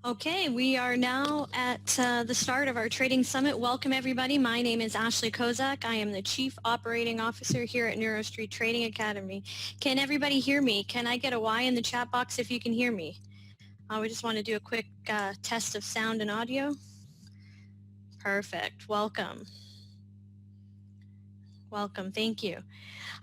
Okay, we are now at the start of our trading summit. Welcome everybody. My name is Ashley Kozak. I am the Chief Operating Officer here at NeuroStreet Trading Academy. Can everybody hear me? Can I get a Y in the chat box if you can hear me? We just want to do a quick test of sound and audio. Perfect. Welcome. Welcome. Thank you.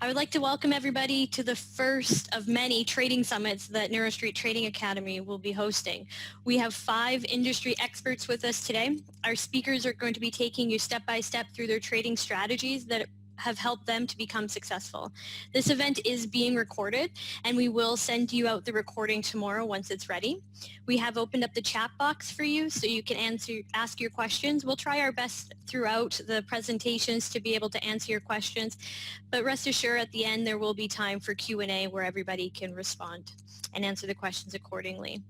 I would like to welcome everybody to the first of many trading summits that NeuroStreet Trading Academy will be hosting. We have 5 industry experts with us today. Our speakers are going to be taking you step by step through their trading strategies that have helped them to become successful. This event is being recorded, and we will send you out the recording tomorrow once it's ready. We have opened up the chat box for you so you can ask your questions. We'll try our best throughout the presentations to be able to answer your questions, but rest assured at the end there will be time for Q&A where everybody can respond and answer the questions accordingly.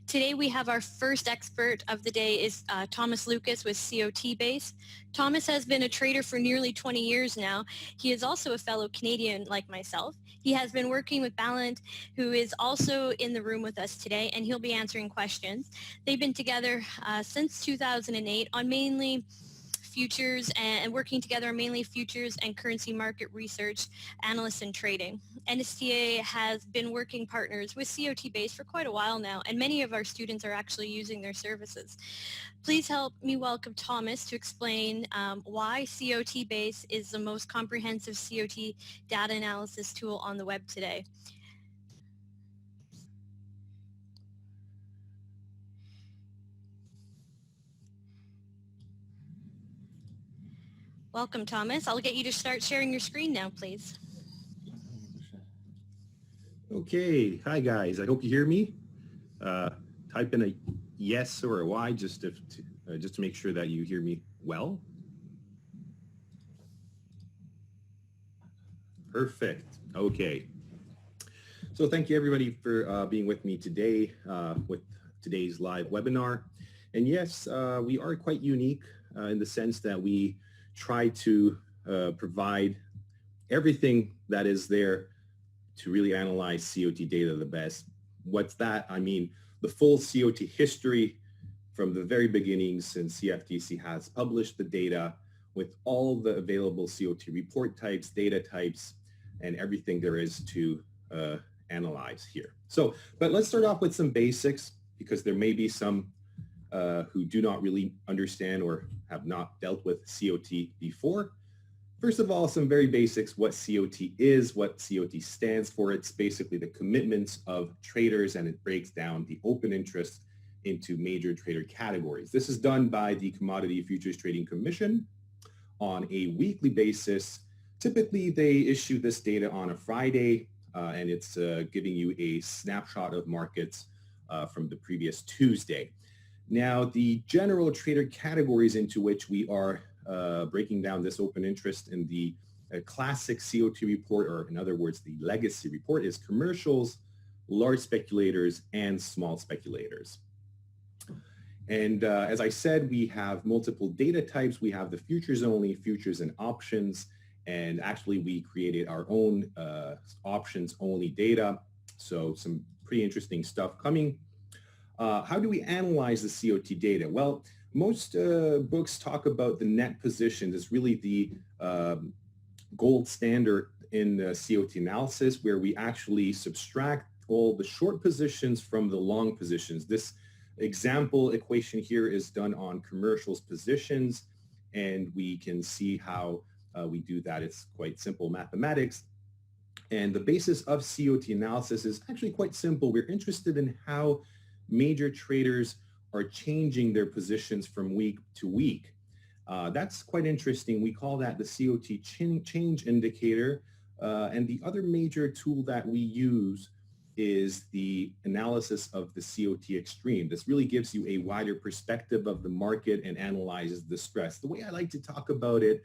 Today we have our first expert of the day is Thomas Lucas with COTBASE. Thomas has been a trader for nearly 20 years now. He is also a fellow Canadian like myself. He has been working with Ballint, who is also in the room with us today, and he'll be answering questions. They've been together since 2008 on mainly futures and working together on mainly futures and currency market research, analysts and trading. NSTA has been working partners with COTBASE for quite a while now, and many of our students are actually using their services. Please help me welcome Thomas to explain why COTBASE is the most comprehensive COT data analysis tool on the web today. Welcome, Thomas. I'll get you to start sharing your screen now, please. Okay, hi guys. I hope you hear me. Type in a yes or a Y just to make sure that you hear me well. Perfect. Okay. So thank you everybody for being with me today with today's live webinar. And yes, we are quite unique in the sense that we try to provide everything that is there to really analyze COT data the best. What's that? I mean, the full COT history from the very beginning since CFTC has published the data with all the available COT report types, data types, and everything there is to analyze here. So, but let's start off with some basics because there may be some who do not really understand or have not dealt with COT before. First of all, some very basics, what COT is, what COT stands for. It's basically the commitments of traders, and it breaks down the open interest into major trader categories. This is done by the Commodity Futures Trading Commission on a weekly basis. Typically, they issue this data on a Friday, and it's giving you a snapshot of markets from the previous Tuesday. Now, the general trader categories into which we are breaking down this open interest in the classic COT report, or in other words, the legacy report, is commercials, large speculators, and small speculators. And as I said, we have multiple data types. We have the futures only, futures and options. And actually, we created our own options only data. So some pretty interesting stuff coming. How do we analyze the COT data? Well, most books talk about the net positions. It's really the gold standard in COT analysis, where we actually subtract all the short positions from the long positions. This example equation here is done on commercials positions, and we can see how we do that. It's quite simple mathematics. And the basis of COT analysis is actually quite simple. We're interested in how major traders are changing their positions from week to week. That's quite interesting. We call that the COT change indicator. And the other major tool that we use is the analysis of the COT extreme. This really gives you a wider perspective of the market and analyzes the stress. The way I like to talk about it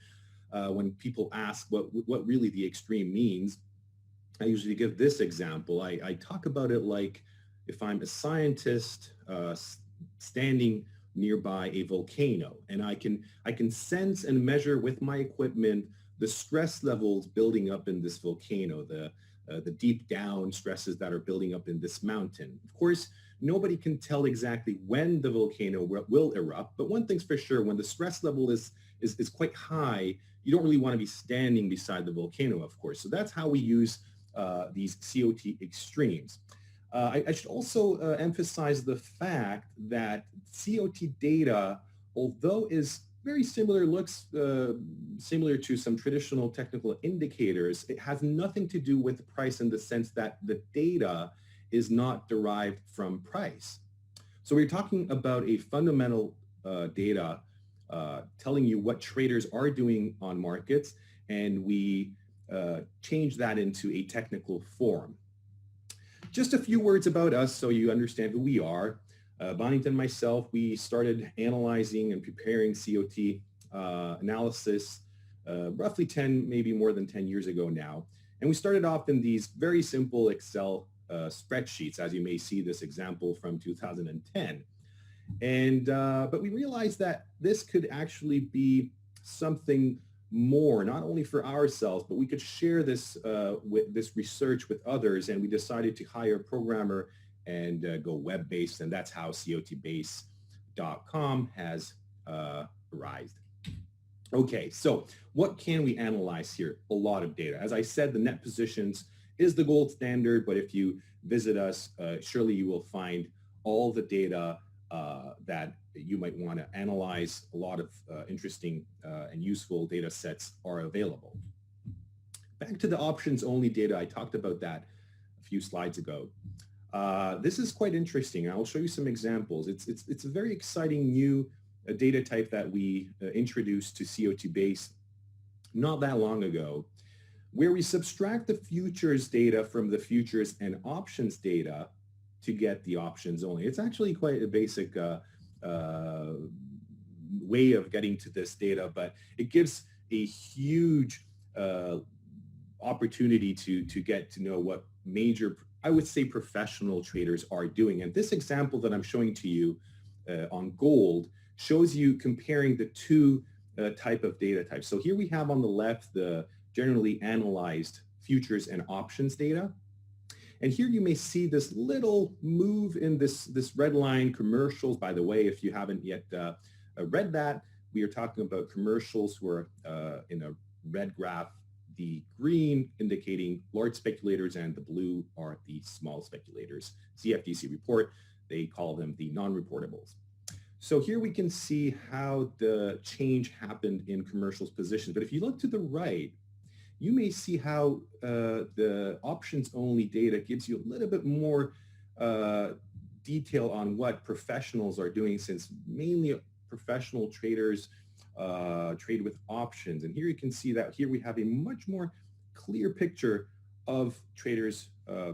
when people ask what really the extreme means, I usually give this example. I talk about it like if I'm a scientist standing nearby a volcano, and I can sense and measure with my equipment the stress levels building up in this volcano, the the deep down stresses that are building up in this mountain. Of course, nobody can tell exactly when the volcano will erupt, but one thing's for sure, when the stress level is quite high, you don't really want to be standing beside the volcano, of course. So that's how we use these COT extremes. I should also emphasize the fact that COT data, although is very similar, looks similar to some traditional technical indicators, it has nothing to do with price in the sense that the data is not derived from price. So we're talking about a fundamental data telling you what traders are doing on markets, and we change that into a technical form. Just a few words about us so you understand who we are. Bonnington and myself, we started analyzing and preparing COT analysis roughly 10, maybe more than 10 years ago now. And we started off in these very simple Excel spreadsheets, as you may see this example from 2010. And but we realized that this could actually be something more, not only for ourselves, but we could share this with this research with others. And we decided to hire a programmer and go web-based, and that's how COTBASE.com has arisen. Okay, so what can we analyze here? A lot of data. As I said, the net positions is the gold standard, but if you visit us, surely you will find all the data that you might want to analyze. A lot of interesting and useful data sets are available. Back to the options only data, I talked about that a few slides ago. This is quite interesting. I'll show you some examples. It's a very exciting new data type that we introduced to COTBASE not that long ago, where we subtract the futures data from the futures and options data to get the options only. It's actually quite a basic way of getting to this data, but it gives a huge opportunity to get to know what major, I would say, professional traders are doing. And this example that I'm showing to you on gold shows you comparing the two type of data types. So here we have on the left the generally analyzed futures and options data. And here you may see this little move in this red line, commercials. By the way, if you haven't yet read that, we are talking about commercials who are in a red graph, the green indicating large speculators and the blue are the small speculators. CFTC report, they call them the non-reportables. So here we can see how the change happened in commercials positions. But if you look to the right, you may see how the options only data gives you a little bit more detail on what professionals are doing, since mainly professional traders trade with options. And here you can see that here we have a much more clear picture of traders'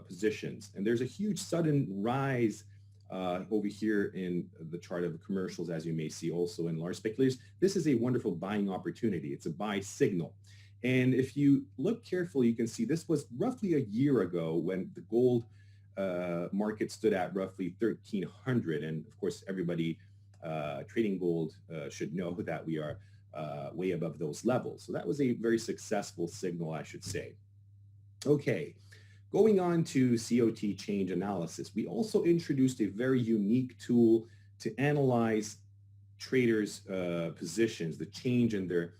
positions. And there's a huge sudden rise over here in the chart of the commercials, as you may see also in large speculators. This is a wonderful buying opportunity. It's a buy signal. And if you look carefully, you can see this was roughly a year ago when the gold market stood at roughly 1,300. And of course, everybody trading gold should know that we are way above those levels. So that was a very successful signal, I should say. Okay, going on to COT change analysis. We also introduced a very unique tool to analyze traders' positions, the change in their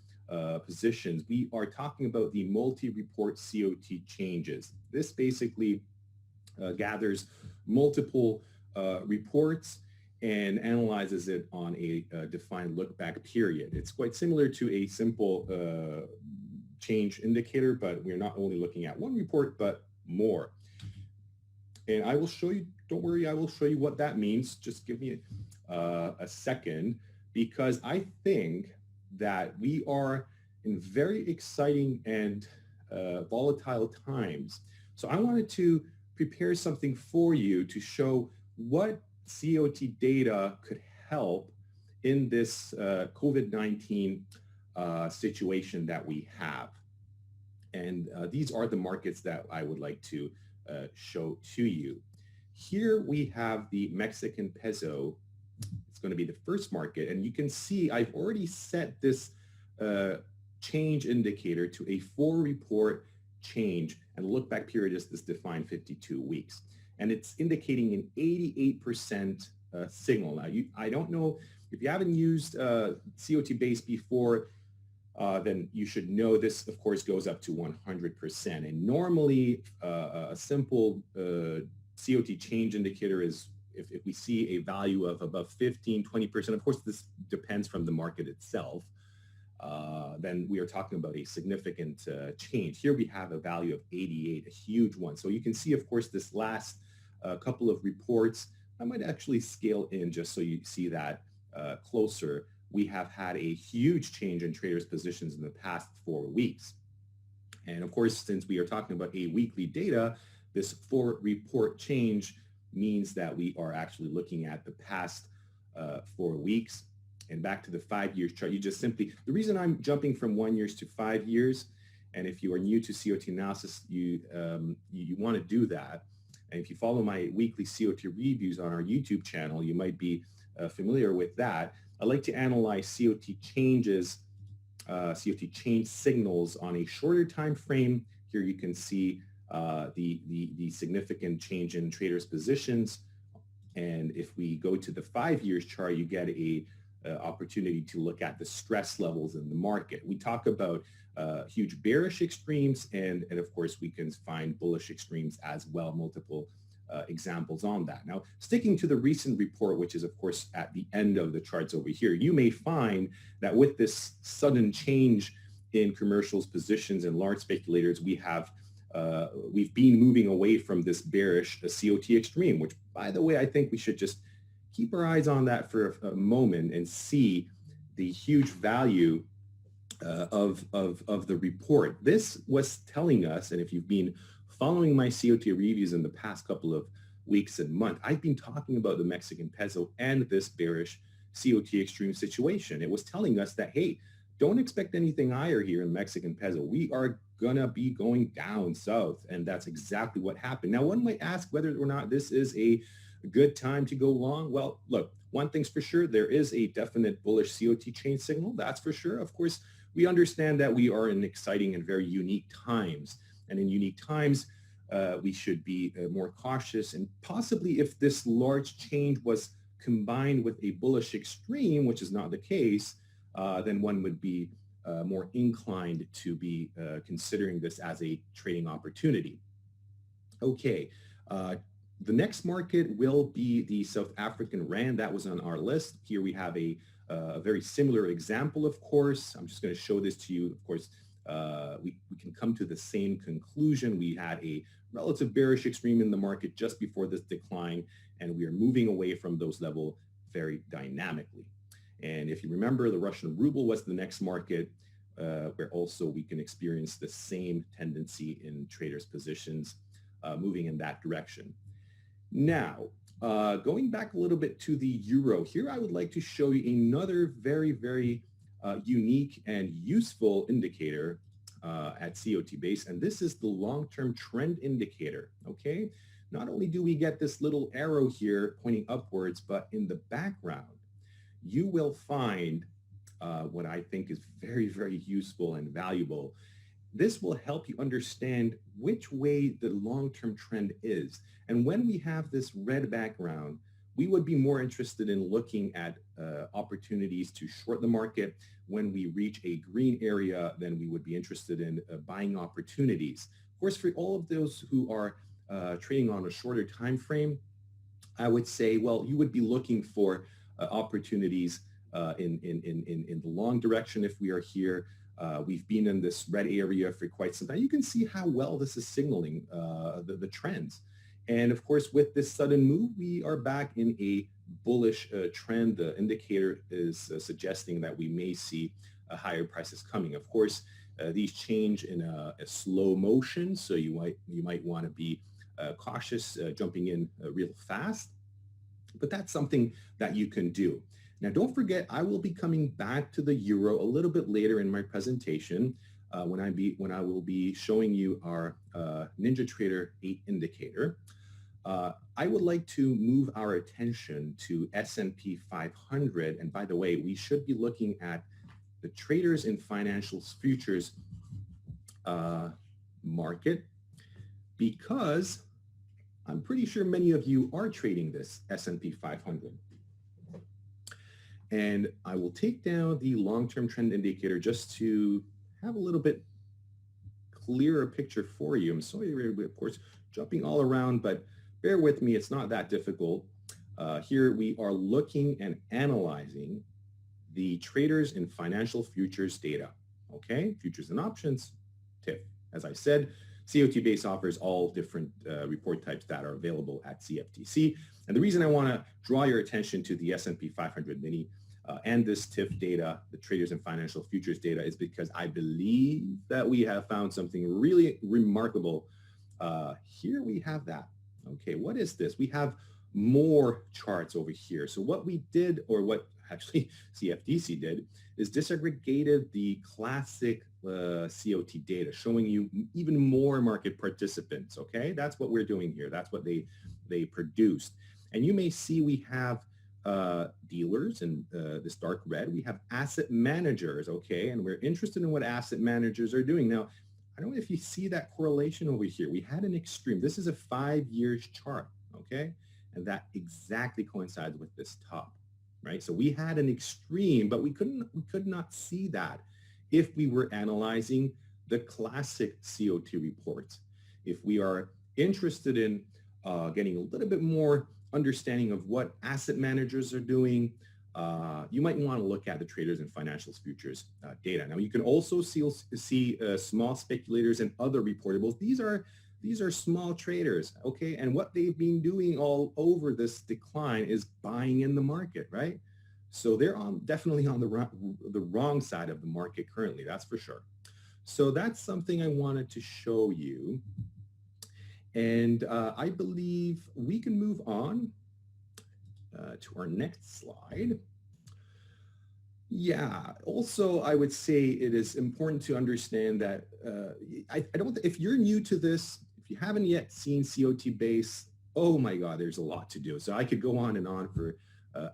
positions. We are talking about the MultiReport COT changes. This basically gathers multiple reports and analyzes it on a defined look-back period. It's quite similar to a simple change indicator, but we're not only looking at one report, but more. And I will show you, don't worry, I will show you what that means. Just give me a second, because I think that we are in very exciting and volatile times. So I wanted to prepare something for you to show what COT data could help in this COVID-19 situation that we have. And these are the markets that I would like to show to you. Here we have the Mexican peso. It's going to be the first market. And you can see I've already set this change indicator to a 4-report change, and the look back period is this defined 52 weeks. And it's indicating an 88% signal. Now, I don't know if you haven't used COTBASE before, then you should know this, of course, goes up to 100%. And normally, a simple COT change indicator is if we see a value of above 15, 20%, of course, this depends from the market itself, then we are talking about a significant change. Here we have a value of 88, a huge one. So you can see, of course, this last couple of reports, I might actually scale in just so you see that closer. We have had a huge change in traders' positions in the past 4 weeks. And of course, since we are talking about a weekly data, this 4 report change means that we are actually looking at the past 4 weeks. And back to the 5 years chart, you just simply, the reason I'm jumping from 1 year to 5 years, and if you are new to COT analysis, you want to do that. And if you follow my weekly COT reviews on our YouTube channel, you might be familiar with that. I like to analyze COT changes, COT change signals on a shorter time frame. Here you can see the significant change in traders' positions. And if we go to the 5 years chart, you get a opportunity to look at the stress levels in the market. We talk about huge bearish extremes, and of course, we can find bullish extremes as well, multiple examples on that. Now, sticking to the recent report, which is, of course, at the end of the charts over here, you may find that with this sudden change in commercials positions and large speculators, we've been moving away from this bearish COT extreme, which, by the way, I think we should just keep our eyes on that for a moment and see the huge value of the report. This was telling us, and if you've been following my COT reviews in the past couple of weeks and months, I've been talking about the Mexican peso and this bearish COT extreme situation. It was telling us that, hey, don't expect anything higher here in Mexican peso. We are gonna be going down south, and that's exactly what happened. Now, one might ask whether or not this is a good time to go long. Well, look, one thing's for sure, there is a definite bullish COT change signal, that's for sure. Of course, we understand that we are in exciting and very unique times. And in unique times, we should be more cautious. And possibly if this large change was combined with a bullish extreme, which is not the case, then one would be more inclined to be considering this as a trading opportunity. Okay. The next market will be the South African Rand. That was on our list. Here we have a very similar example, of course. I'm just going to show this to you. Of course, we can come to the same conclusion. We had a relative bearish extreme in the market just before this decline, and we are moving away from those levels very dynamically. And if you remember, the Russian ruble was the next market where also we can experience the same tendency in traders' positions moving in that direction. Now, going back a little bit to the euro, here I would like to show you another very, very unique and useful indicator at COTBASE, and this is the long-term trend indicator, okay? Not only do we get this little arrow here pointing upwards, but in the background, you will find what I think is very, very useful and valuable. This will help you understand which way the long-term trend is. And when we have this red background, we would be more interested in looking at opportunities to short the market. When we reach a green area, then we would be interested in buying opportunities. Of course, for all of those who are trading on a shorter time frame, I would say, well, you would be looking for opportunities in the long direction. If we are here, we've been in this red area for quite some time. You can see how well this is signaling the trends. And of course, with this sudden move, we are back in a bullish trend. The indicator is suggesting that we may see higher prices coming. Of course, these change in a slow motion, so you might want to be cautious jumping in real fast. But that's something that you can do. Now, don't forget, I will be coming back to the euro a little bit later in my presentation when I will be showing you our NinjaTrader 8 indicator. I would like to move our attention to S&P 500. And by the way, we should be looking at the traders in financials futures market because I'm pretty sure many of you are trading this S&P 500. And I will take down the long-term trend indicator just to have a little bit clearer picture for you. I'm sorry, of course, jumping all around, but bear with me, it's not that difficult. Here we are looking and analyzing the traders in financial futures data, okay? Futures and options, TIF. As I said, COTBASE offers all different report types that are available at CFTC. And the reason I want to draw your attention to the S&P 500 mini and this TIF data, the traders and financial futures data, is because I believe that we have found something really remarkable. Here we have that. Okay, what is this? We have more charts over here. So what we did, or what actually CFTC did, is disaggregated the classic COT data, showing you even more market participants, okay? That's what we're doing here. That's what they produced. And you may see we have dealers in this dark red. We have asset managers, okay? And we're interested in what asset managers are doing. Now, I don't know if you see that correlation over here. We had an extreme. This is a 5-year chart, okay? And that exactly coincides with this top, right? So we had an extreme, but we could not see that if we were analyzing the classic COT reports. If we are interested in getting a little bit more understanding of what asset managers are doing, you might want to look at the traders and financial futures data. Now, you can also see small speculators and other reportables. These are small traders, okay? And what they've been doing all over this decline is buying in the market, right? So they're definitely on the wrong side of the market currently, that's for sure. So that's something I wanted to show you. And I believe we can move on to our next slide. Yeah, also I would say it is important to understand that if you're new to this, if you haven't yet seen COTBASE, oh my God, there's a lot to do. So I could go on and on for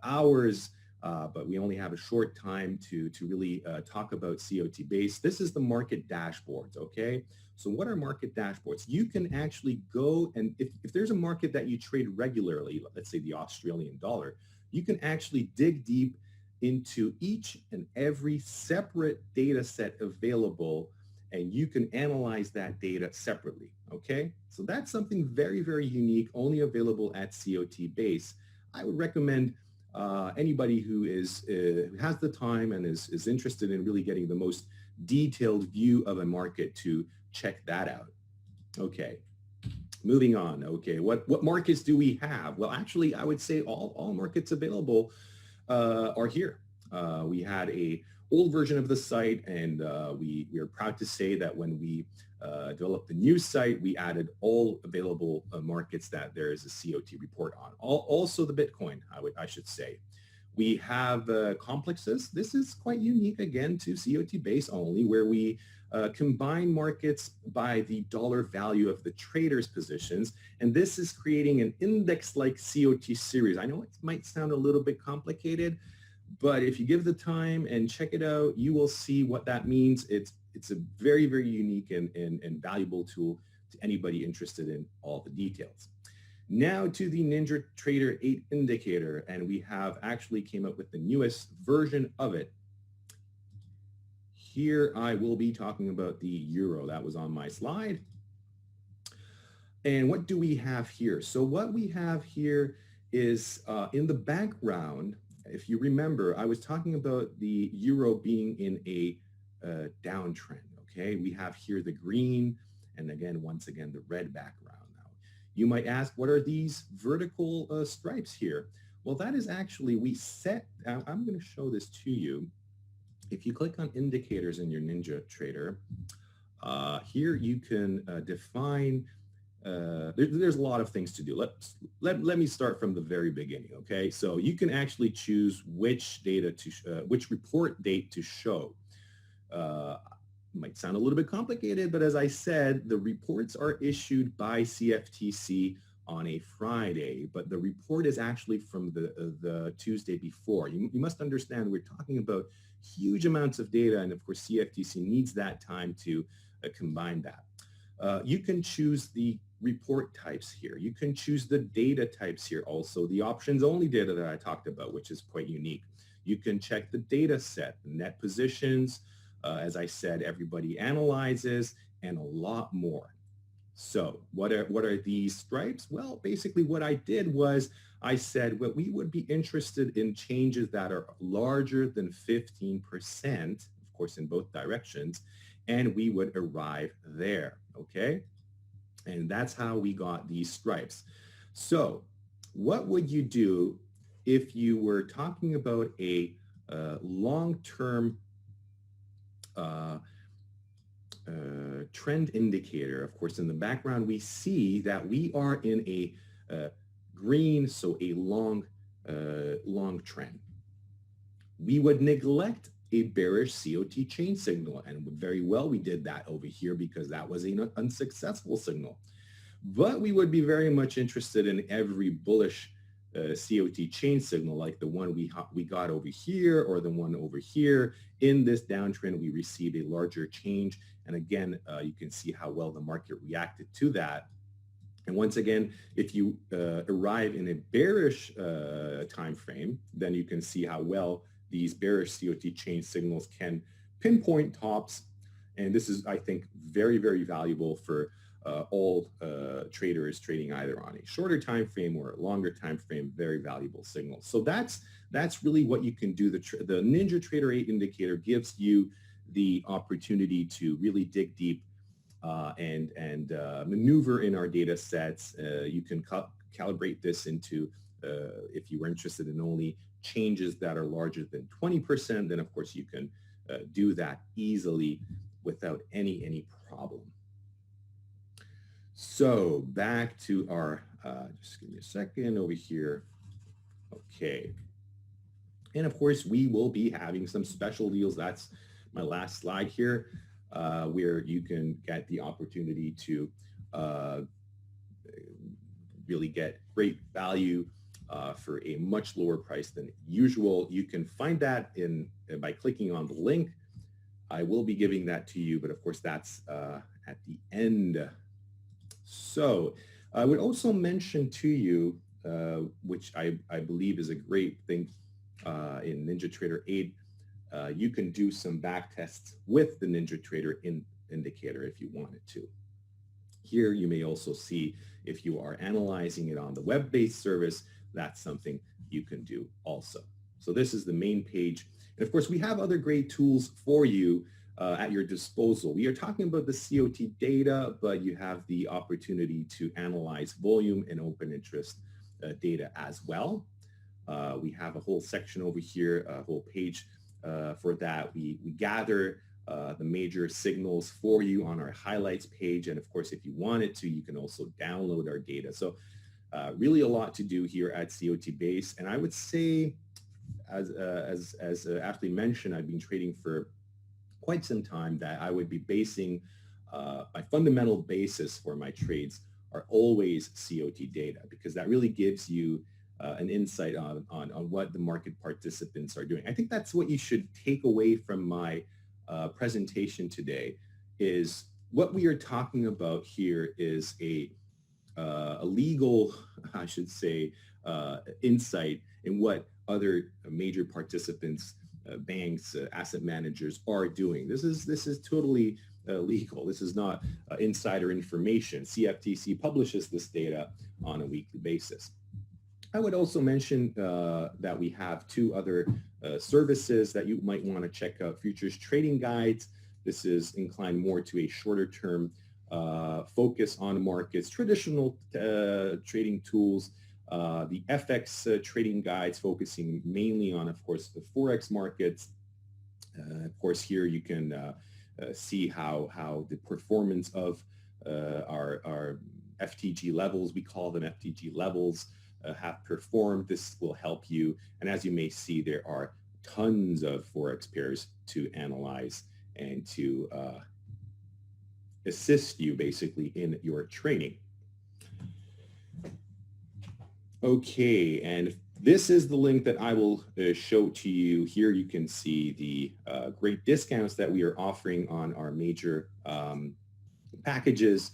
hours, but we only have a short time to really talk about COTBASE. This is the market dashboards, okay? So what are market dashboards? You can actually go and if there's a market that you trade regularly, let's say the Australian dollar, you can actually dig deep into each and every separate data set available, and you can analyze that data separately, okay? So that's something very, very unique, only available at COTBASE. I would recommend anybody who has the time and is interested in really getting the most detailed view of a market to check that out. Okay, moving on. Okay, what markets do we have? Well, actually, I would say all markets available are here. We had a old version of the site, and we are proud to say that when we developed the new site, we added all available markets that there is a COT report on. Also the Bitcoin, I should say. We have complexes. This is quite unique, again, to COTBASE only, where we combine markets by the dollar value of the trader's positions. And this is creating an index-like COT series. I know it might sound a little bit complicated, but if you give the time and check it out, you will see what that means. It's a very, very unique and valuable tool to anybody interested in all the details. Now to the NinjaTrader 8 indicator, and we have actually came up with the newest version of it. Here I will be talking about the euro. That was on my slide. And what do we have here? So what we have here is in the background, if you remember, I was talking about the euro being in a downtrend, okay? We have here the green, and again, once again, the red background. Now, you might ask, what are these vertical stripes here? Well, that is actually, I'm going to show this to you. If you click on indicators in your NinjaTrader, here you can define, there's a lot of things to do. Let me start from the very beginning, okay? So you can actually choose which data which report date to show. Might sound a little bit complicated, but as I said, the reports are issued by CFTC on a Friday, but the report is actually from the Tuesday before. You must understand we're talking about huge amounts of data, and of course CFTC needs that time to combine that. You can choose the report types here. You can choose the data types here also, the options only data that I talked about, which is quite unique. You can check the data set, the net positions, as I said, everybody analyzes, and a lot more. So what are these stripes? Well, basically what I did was I said, well, we would be interested in changes that are larger than 15%, of course, in both directions, and we would arrive there, okay? And that's how we got these stripes. So what would you do if you were talking about a long-term trend indicator? Of course, in the background, we see that we are in a green, so a long trend. We would neglect a bearish COT chain signal, and very well we did that over here because that was an unsuccessful signal. But we would be very much interested in every bullish COT chain signal, like the one we got over here or the one over here. In this downtrend, we received a larger change. And again, you can see how well the market reacted to that. And once again, if you arrive in a bearish time frame, then you can see how well these bearish COT chain signals can pinpoint tops. And this is, I think, very, very valuable for all traders trading either on a shorter time frame or a longer time frame. Very valuable signals. So that's really what you can do. The NinjaTrader 8 indicator gives you the opportunity to really dig deep and maneuver in our data sets. You can calibrate this into, if you were interested in only changes that are larger than 20%, then of course you can do that easily without any problem. So back to our, just give me a second over here. Okay. And of course, we will be having some special deals. That's my last slide here, where you can get the opportunity to really get great value for a much lower price than usual. You can find that by clicking on the link. I will be giving that to you, but of course that's at the end. So I would also mention to you, which I believe is a great thing in NinjaTrader 8, you can do some back tests with the NinjaTrader indicator if you wanted to. Here you may also see if you are analyzing it on the web-based service, that's something you can do also. So this is the main page. And of course, we have other great tools for you at your disposal. We are talking about the COT data, but you have the opportunity to analyze volume and open interest data as well. We have a whole section over here, a whole page for that. We gather the major signals for you on our highlights page. And of course, if you wanted to, you can also download our data. So really a lot to do here at COTBASE. And I would say, as Ashley mentioned, I've been trading for quite some time, that I would be basing my fundamental basis for my trades are always COT data, because that really gives you an insight on what the market participants are doing. I think that's what you should take away from my presentation today, is what we are talking about here is a legal, I should say, insight in what other major participants, banks, asset managers are doing. This is totally legal. This is not insider information. CFTC publishes this data on a weekly basis. I would also mention that we have two other services that you might want to check out. Futures Trading Guides. This is inclined more to a shorter term focus on markets, traditional trading tools. The FX trading guides focusing mainly on, of course, the forex markets. Of course, here you can see how the performance of our FTG levels, we call them FTG levels, have performed. This will help you. And as you may see, there are tons of forex pairs to analyze and to assist you basically in your trading. Okay, and this is the link that I will show to you. Here you can see the great discounts that we are offering on our major packages.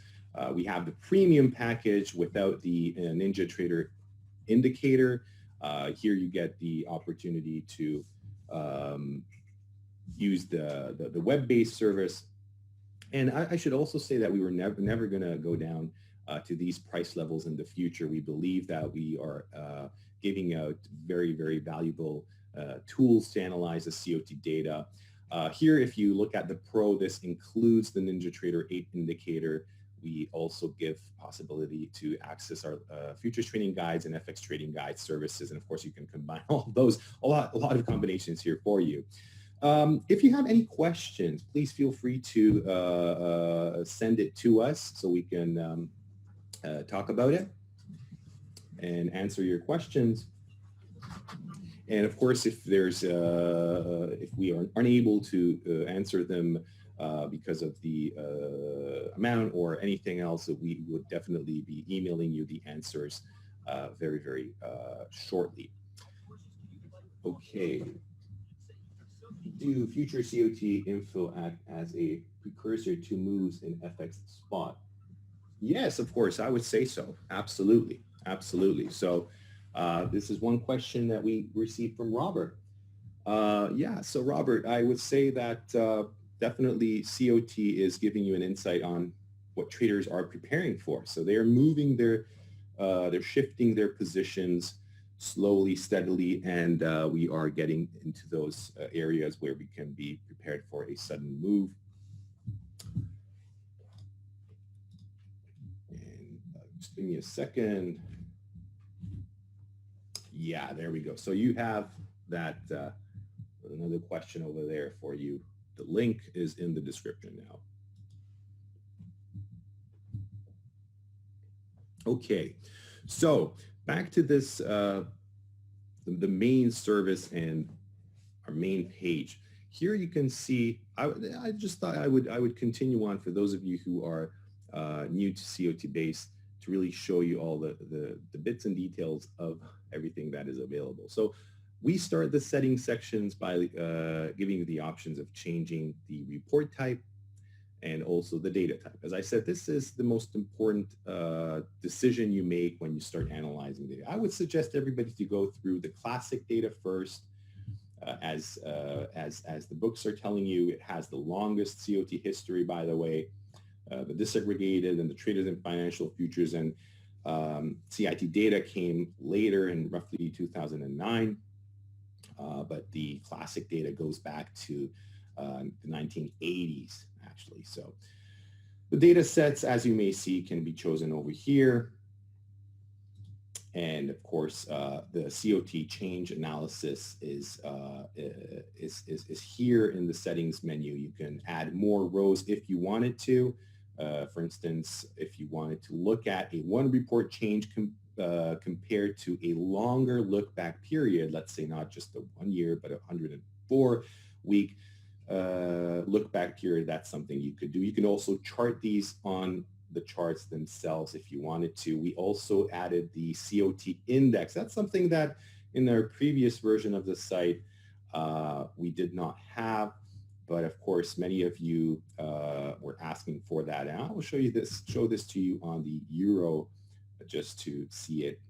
We have the premium package without the NinjaTrader indicator. Here you get the opportunity to use the web-based service. And I should also say that we were never going to go down to these price levels in the future. We believe that we are giving out very, very valuable tools to analyze the COT data. Here, if you look at the Pro, this includes the NinjaTrader 8 indicator. We also give possibility to access our futures trading guides and FX trading guide services. And of course, you can combine all of those, a lot of combinations here for you. If you have any questions, please feel free to send it to us so we can talk about it and answer your questions. And of course, if there's if we are unable to answer them because of the amount or anything else, we would definitely be emailing you the answers very, very shortly. Okay. Do future COT info act as a precursor to moves in FX spot? Yes, of course, I would say so. Absolutely. Absolutely. So this is one question that we received from Robert. Yeah, so Robert, I would say that definitely COT is giving you an insight on what traders are preparing for. So they're moving they're shifting their positions slowly, steadily, and we are getting into those areas where we can be prepared for a sudden move. And just give me a second. Yeah, there we go. So you have that, another question over there for you. The link is in the description now. Okay, so back to this, the main service and our main page. Here you can see, I just thought I would continue on for those of you who are new to COTBASE to really show you all the bits and details of everything that is available. So we start the settings sections by giving you the options of changing the report type and also the data type. As I said, this is the most important decision you make when you start analyzing data. I would suggest everybody to go through the classic data first. As the books are telling you, it has the longest COT history, by the way, the disaggregated and the traders and financial futures, and CIT data came later in roughly 2009. But the classic data goes back to the 1980s, actually. So the data sets, as you may see, can be chosen over here. And of course, the COT change analysis is here in the settings menu. You can add more rows if you wanted to. For instance, if you wanted to look at a one report change compared to a longer look back period, let's say not just the 1 year, but a 104-week look back period, that's something you could do. You can also chart these on the charts themselves if you wanted to. We also added the COT index. That's something that in our previous version of the site we did not have, but of course many of you were asking for that, and I will show this to you on the euro just to see it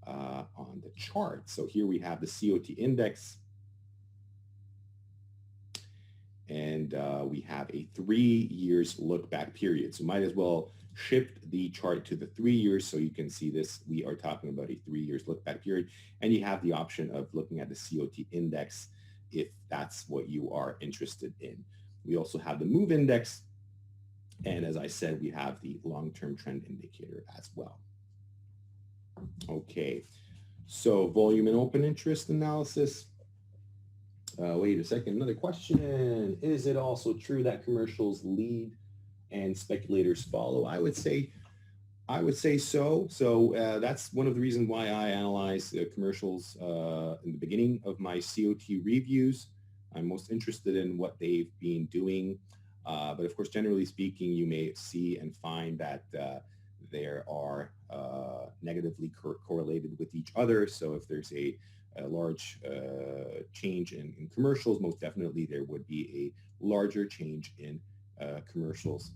on the chart. So here we have the COT index, and we have a 3 years look back period. So might as well shift the chart to the 3 years so you can see this. We are talking about a 3 years look back period, and you have the option of looking at the COT index if that's what you are interested in. We also have the move index, and as I said, we have the long-term trend indicator as well. Okay, so volume and open interest analysis. Wait a second, another question. Is it also true that commercials lead and speculators follow? I would say so. So that's one of the reasons why I analyze commercials in the beginning of my COT reviews. I'm most interested in what they've been doing. But of course, generally speaking, you may see and find that there are negatively correlated with each other. So if there's a large change in commercials, most definitely there would be a larger change in commercials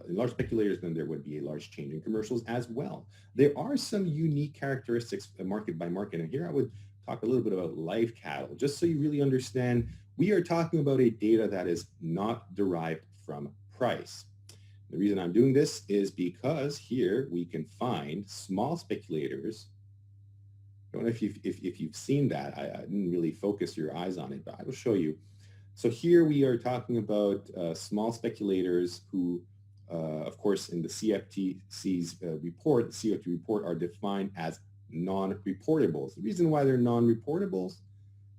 large speculators, then there would be a large change in commercials as well. There are some unique characteristics market by market. And here I would talk a little bit about live cattle, just so you really understand we are talking about a data that is not derived from price. The reason I'm doing this is because here we can find small speculators. I don't know if you've seen that. I didn't really focus your eyes on it, but I will show you. So here we are talking about small speculators who, of course, in the CFTC's report, the COT report, are defined as non-reportables. The reason why they're non-reportables,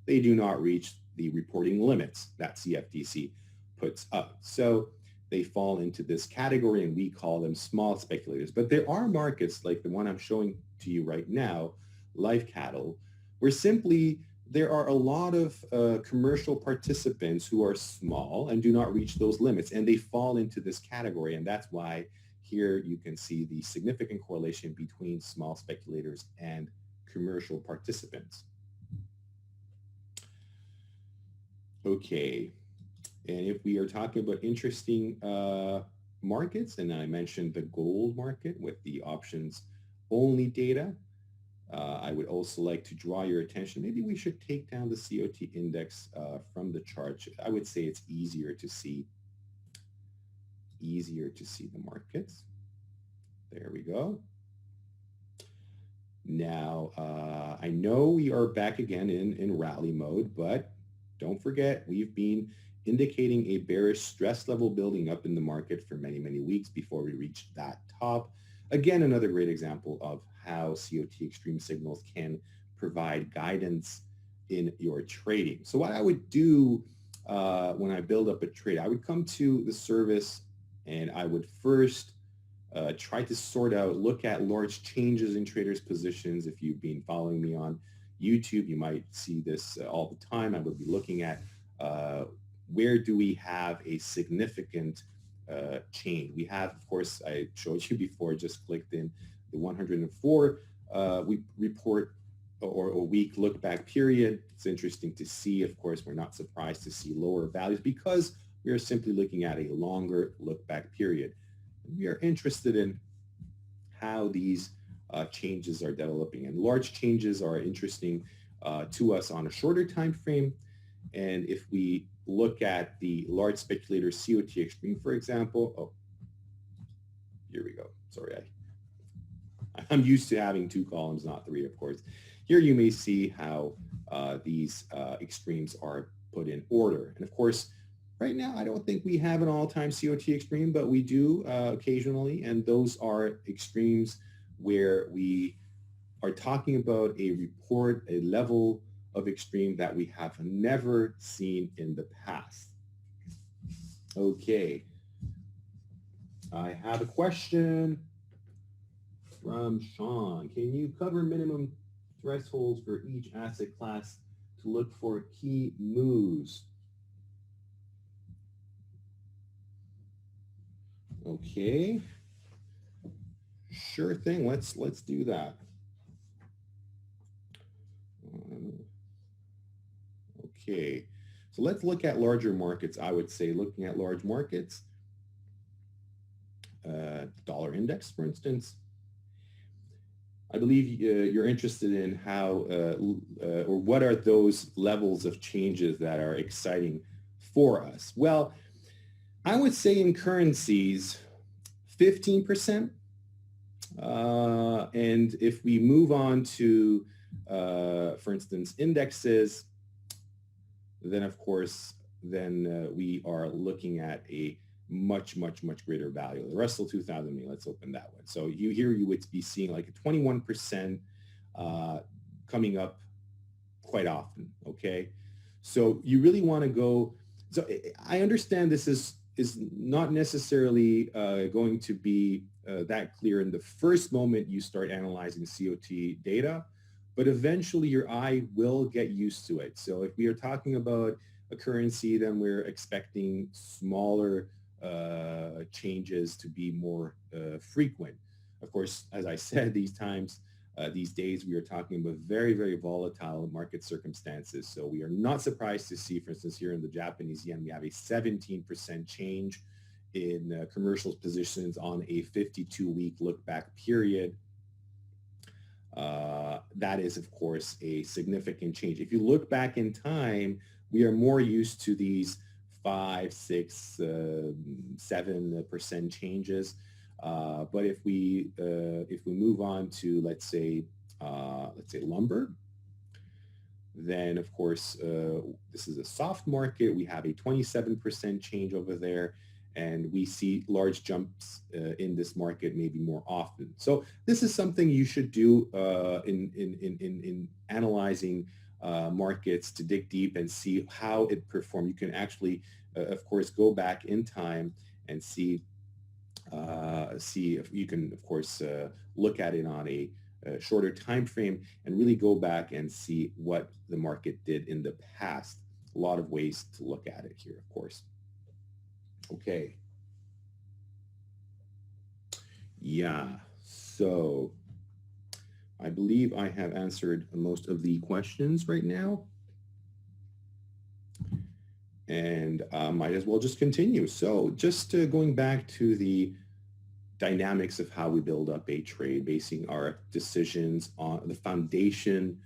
they do not reach the reporting limits that CFTC puts up. So they fall into this category, and we call them small speculators. But there are markets like the one I'm showing to you right now, live cattle, where simply there are a lot of commercial participants who are small and do not reach those limits, and they fall into this category. And that's why here you can see the significant correlation between small speculators and commercial participants. Okay, and if we are talking about interesting markets, and I mentioned the gold market with the options only data, I would also like to draw your attention. Maybe we should take down the COT index from the chart. I would say it's easier to see the markets. There we go. Now, I know we are back again in rally mode, but don't forget, we've been indicating a bearish stress level building up in the market for many, many weeks before we reach that top. Again, another great example of how COT extreme signals can provide guidance in your trading. So what I would do when I build up a trade, I would come to the service and I would first try to sort out, look at large changes in traders' positions. If you've been following me on YouTube, you might see this all the time. I would be looking at where do we have a significant chain. We have, of course, I showed you before, just clicked in the 104 we report or week look back period. It's interesting to see, of course, we're not surprised to see lower values because we are simply looking at a longer look back period. We are interested in how these changes are developing, and large changes are interesting to us on a shorter time frame. And if we look at the large speculator COT extreme, for example, oh, here we go. Sorry, I'm used to having two columns, not three, of course. Here you may see how these extremes are put in order. And of course, right now, I don't think we have an all-time COT extreme, but we do occasionally, and those are extremes where we are talking about a report, a level of extreme that we have never seen in the past. Okay. I have a question from Sean. Can you cover minimum thresholds for each asset class to look for key moves? Okay. Sure thing. Let's do that. Okay. So let's look at larger markets. I would say looking at large markets, dollar index, for instance. I believe you're interested in how or what are those levels of changes that are exciting for us. Well, I would say in currencies, 15%. And if we move on to, for instance, indexes, then of course, then we are looking at a much greater value. The Russell 2000, let's open that one. So you would be seeing like a 21% coming up quite often, okay? So you really want to go, so I understand this is not necessarily going to be that clear in the first moment you start analyzing COT data, but eventually your eye will get used to it. So if we are talking about a currency, then we're expecting smaller changes to be more frequent. Of course, as I said, these days we are talking about very volatile market circumstances. So we are not surprised to see, for instance, here in the Japanese yen, we have a 17% change in commercial positions on a 52-week look-back period. That is, of course, a significant change. If you look back in time, we are more used to these 5, 6, 7% changes. But if we move on to let's say lumber, then of course this is a soft market. We have a 27% change over there, and we see large jumps in this market maybe more often. So this is something you should do in analyzing markets, to dig deep and see how it performed. You can actually, of course, go back in time and see if you can, of course, look at it on a shorter time frame and really go back and see what the market did in the past. A lot of ways to look at it here, of course. Okay. Yeah, so I believe I have answered most of the questions right now. And might as well just continue. So just going back to the dynamics of how we build up a trade, basing our decisions on the foundation,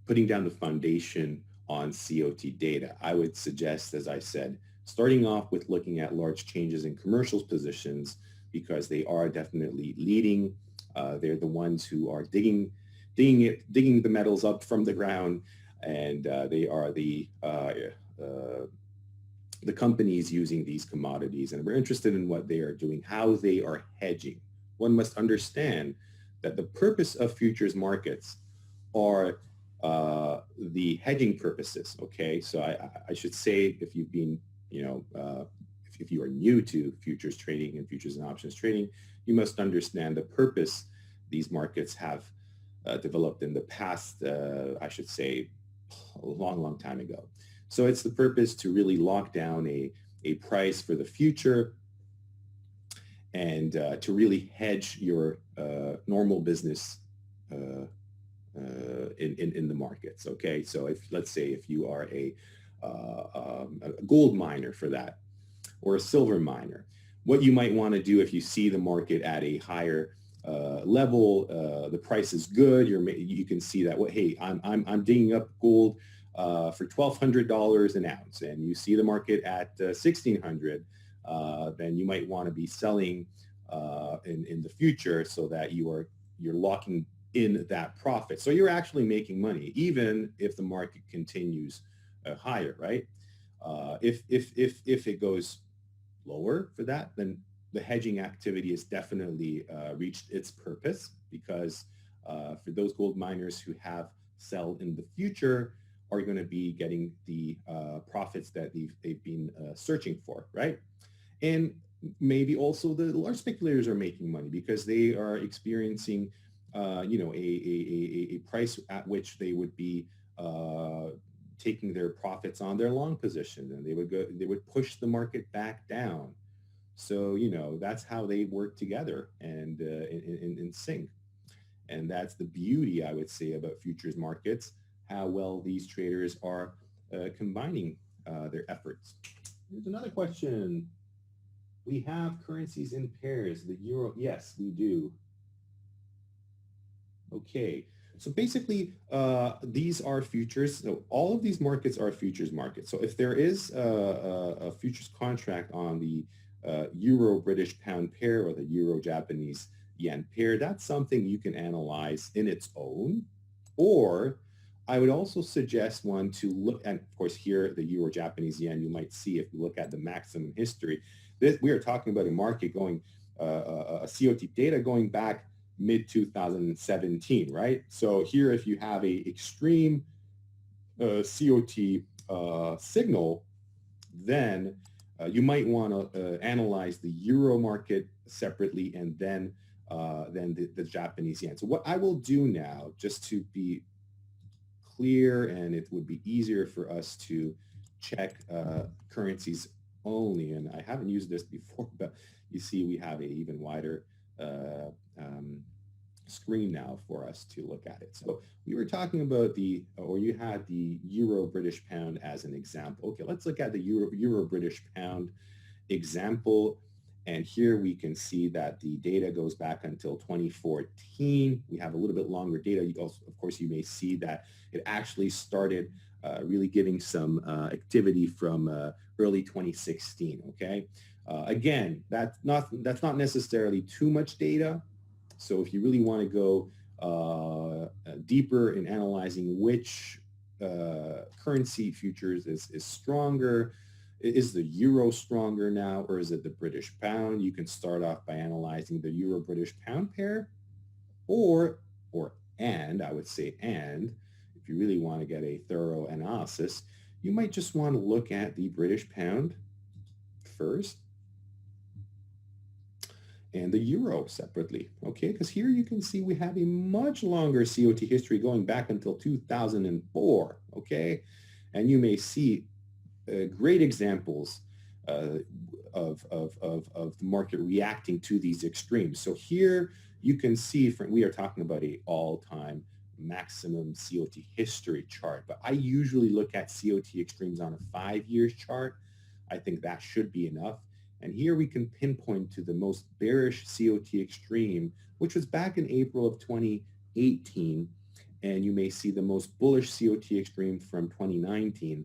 putting down the foundation on COT data. I would suggest, as I said, starting off with looking at large changes in commercials positions, because they are definitely leading. They're the ones who are digging the metals up from the ground, and they are the companies using these commodities, and we're interested in what they are doing, how they are hedging. One must understand that the purpose of futures markets are the hedging purposes. Okay, so I should say, if you've been, if you are new to futures trading and futures and options trading, you must understand the purpose these markets have developed in the past, I should say, a long time ago. So it's the purpose to really lock down a price for the future, and to really hedge your normal business in the markets. Okay, so let's say if you are a gold miner for that, or a silver miner, what you might want to do if you see the market at a higher level, the price is good, you can see that, hey, I'm digging up gold for $1,200 an ounce, and you see the market at $1,600, then you might want to be selling in the future, so that you're locking in that profit. So you're actually making money, even if the market continues higher, right? If it goes lower for that, then the hedging activity has definitely reached its purpose, because for those gold miners who have sell in the future are going to be getting the profits that they've been searching for, right? And maybe also the large speculators are making money, because they are experiencing a price at which they would be taking their profits on their long position, and they would push the market back down. So that's how they work together and in sync, and that's the beauty, I would say, about futures markets, how well these traders are combining their efforts. Here's another question. We have currencies in pairs. The euro, yes, we do. Okay, so basically, these are futures. So all of these markets are futures markets. So if there is a futures contract on the Euro-British pound pair or the Euro-Japanese yen pair, that's something you can analyze in its own. Or I would also suggest one to look at, of course, here, the Euro-Japanese yen, you might see if you look at the maximum history. We are talking about a market going, a COT data going back mid-2017, right? So here, if you have a extreme COT signal, then you might want to analyze the euro market separately, and then the Japanese yen. So what I will do now, just to be clear, and it would be easier for us to check currencies only, and I haven't used this before, but you see we have an even wider screen now for us to look at it. So we were talking about or you had the Euro British Pound as an example. Okay, let's look at the Euro British Pound example. And here we can see that the data goes back until 2014. We have a little bit longer data. You also, of course, you may see that it actually started really giving some activity from early 2016. Okay, again, that's not necessarily too much data. So if you really want to go deeper in analyzing which currency futures is stronger, is the euro stronger now, or is it the British pound? You can start off by analyzing the euro-British pound pair, and I would say, and if you really want to get a thorough analysis, you might just want to look at the British pound first and the euro separately, okay? Because here you can see we have a much longer COT history going back until 2004, okay? And you may see great examples of the market reacting to these extremes. So here you can see we are talking about a all-time maximum COT history chart, but I usually look at COT extremes on a 5-year chart. I think that should be enough. And here we can pinpoint to the most bearish COT extreme, which was back in April of 2018. And you may see the most bullish COT extreme from 2019.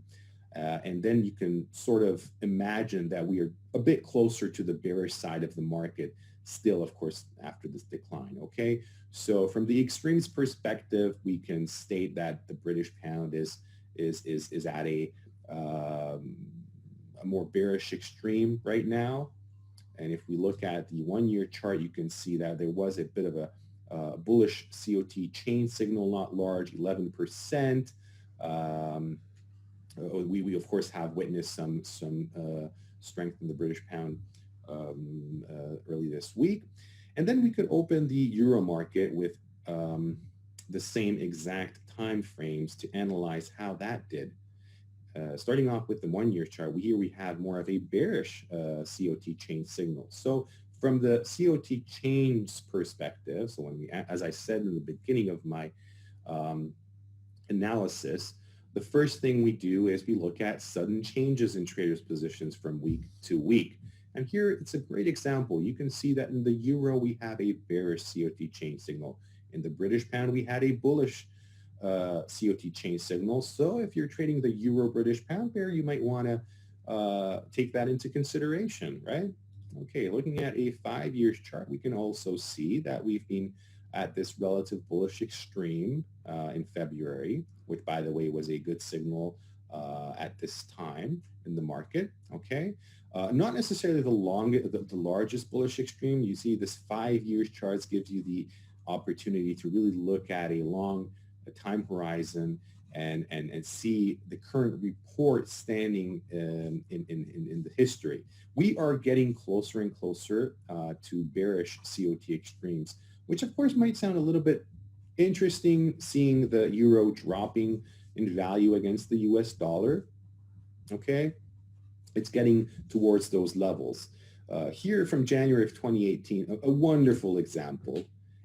And then you can sort of imagine that we are a bit closer to the bearish side of the market still, of course, after this decline, okay? So from the extremes perspective, we can state that the British pound is at a more bearish extreme right now. And if we look at the 1-year chart, you can see that there was a bit of a bullish COT chain signal, not large, 11%. We of course have witnessed some strength in the British pound early this week. And then we could open the euro market with the same exact time frames to analyze how that did. Starting off with the 1-year chart, here we have more of a bearish COT chain signal. So from the COT chains perspective, so when as I said in the beginning of my analysis, the first thing we do is we look at sudden changes in traders' positions from week to week. And here it's a great example. You can see that in the euro, we have a bearish COT chain signal. In the British pound, we had a bullish COT chain signal. So if you're trading the euro-British pound pair, you might want to take that into consideration, right? Okay, looking at a 5-year chart, we can also see that we've been at this relative bullish extreme in February, which, by the way, was a good signal at this time in the market, okay? Not necessarily the largest bullish extreme. You see this 5-year charts gives you the opportunity to really look at a long time horizon and see the current report standing in the history. We are getting closer and closer to bearish COT extremes, which of course might sound a little bit interesting, seeing the euro dropping in value against the US dollar, okay? It's getting towards those levels. Here from January of 2018, a wonderful example,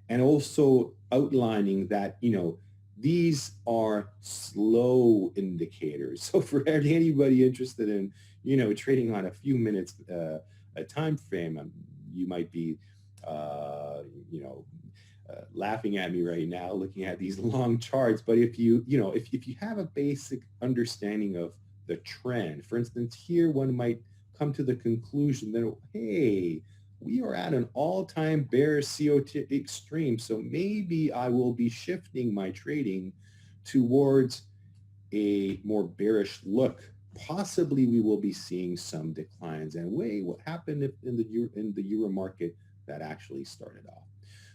and also outlining that, you know, these are slow indicators. So for anybody interested in, you know, trading on a few minutes a time frame, you might be, you know, laughing at me right now looking at these long charts. But if you have a basic understanding of the trend, for instance, here one might come to the conclusion that, hey, we are at an all-time bearish COT extreme, so maybe I will be shifting my trading towards a more bearish look. Possibly we will be seeing some declines. And wait, what happened in the euro market that actually started off?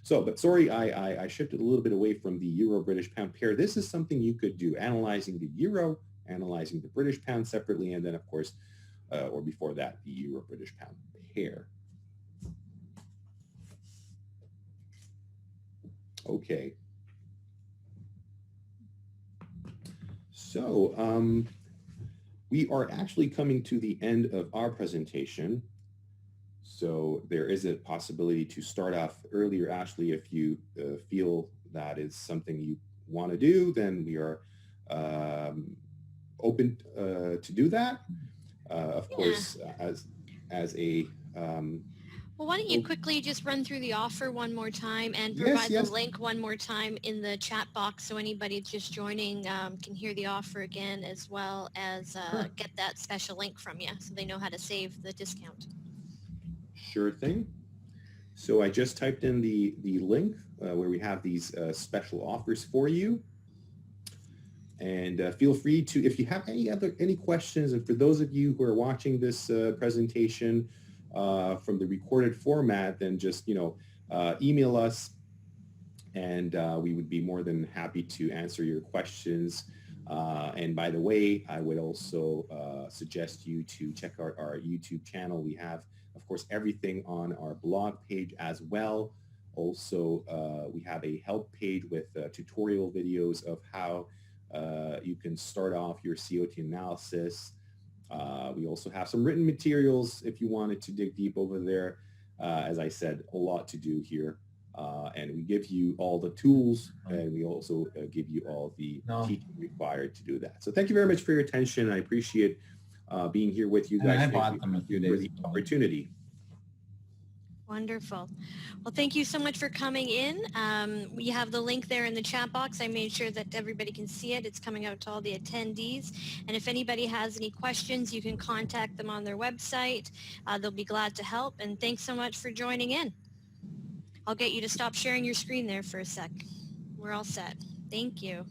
So, but sorry, I shifted a little bit away from the euro-British pound pair. This is something you could do, analyzing the euro, analyzing the British pound separately, and then of course, or before that, the euro-British pound pair. Okay. So we are actually coming to the end of our presentation. So there is a possibility to start off earlier, Ashley, if you feel that is something you want to do, then we are open to do that. Of course, as a well, why don't you quickly just run through the offer one more time and Yes, provide yes. the link one more time in the chat box so anybody just joining can hear the offer again, as well as Sure. get that special link from you so they know how to save the discount. Sure thing. So I just typed in the link where we have these special offers for you. And feel free to, if you have any questions, and for those of you who are watching this presentation from the recorded format, then just email us, and we would be more than happy to answer your questions. And by the way, I would also suggest you to check out our YouTube channel. We have, of course, everything on our blog page as well. Also, we have a help page with tutorial videos of how you can start off your COT analysis. We also have some written materials if you wanted to dig deep over there. As I said, a lot to do here. And we give you all the tools, and we also give you all the teaching required to do that. So thank you very much for your attention. I appreciate being here with you guys. And I bought them a few days ago. Opportunity. Wonderful. Well, thank you so much for coming in. We have the link there in the chat box. I made sure that everybody can see it. It's coming out to all the attendees. And if anybody has any questions, you can contact them on their website. They'll be glad to help. And thanks so much for joining in. I'll get you to stop sharing your screen there for a sec. We're all set. Thank you.